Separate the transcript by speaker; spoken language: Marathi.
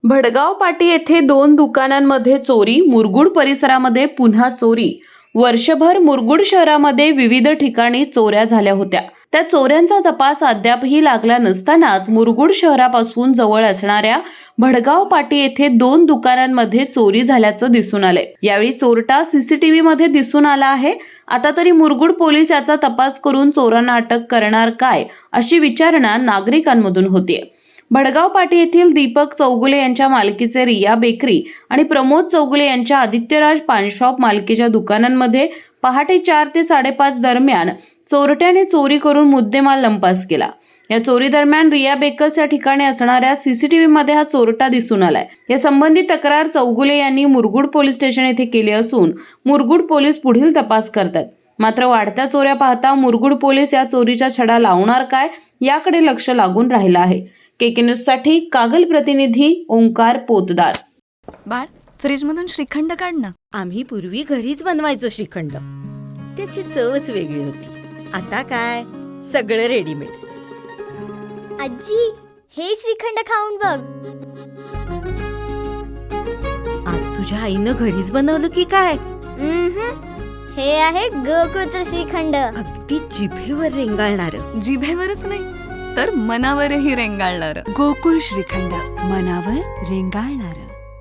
Speaker 1: भडगाव पाटी येथे 2 दुकानांमध्ये चोरी, मुरगुड परिसरामध्ये पुन्हा चोरी। वर्षभर मुरगुड शहरामध्ये विविध ठिकाणी चोऱ्या झाल्या होत्या। त्या चोऱ्यांचा तपास अद्यापही लागला नसतानाच मुरगुड शहरापासून जवळ असणाऱ्या भडगाव पाटी येथे 2 दुकानांमध्ये चोरी झाल्याचं दिसून आलंय। यावेळी चोरटा सीसीटीव्ही मध्ये दिसून आला आहे। आता तरी मुरगुड पोलीस याचा तपास करून चोरांना अटक करणार काय, अशी विचारणा नागरिकांमधून होतीये। भडगाव पाटी येथील दीपक चौगुले यांच्या मालकीचे रिया बेकरी आणि प्रमोद चौगुले यांच्या आदित्यराज पान शॉप मालकीच्या दुकानांमध्ये पहाटे 4 ते 5:30 दरम्यान चोरट्याने चोरी करून मुद्देमाल लंपास केला। या चोरी दरम्यान रिया बेकर्स या ठिकाणी असणाऱ्या सीसीटीव्ही मध्ये हा चोरटा दिसून आलाय। या संबंधी तक्रार चौगुले यांनी मुरगुड पोलीस स्टेशन येथे केली असून मुरगुड पोलीस पुढील तपास करतात। मात्र वाढत्या चोऱ्या पाहता मुरगुड पोलीस या चोरीचा छडा लावणार काय, याकडे लक्ष लागून राहिलं आहे। केके न्यूज साठी कागल प्रतिनिधी ओंकार पोतदार।
Speaker 2: बाळ, फ्रीज मधून श्रीखंड काढ ना।
Speaker 3: आम्ही पूर्वी घरीच बनवायचो श्रीखंड, त्याची चवच वेगळी होती। आता काय सगळं रेडीमेड।
Speaker 4: आजी, हे श्रीखंड खाऊन बघ।
Speaker 3: आज तुझ्या आईनं घरीच बनवलं की काय?
Speaker 4: हे आहे गोकुळचं श्रीखंड।
Speaker 3: अगदी जिभेवर रेंगाळणार।
Speaker 2: जिभेवरच नाही तर मनावरही रेंगाळणार।
Speaker 5: गोकुळ श्रीखंड, मनावर रेंगाळणार।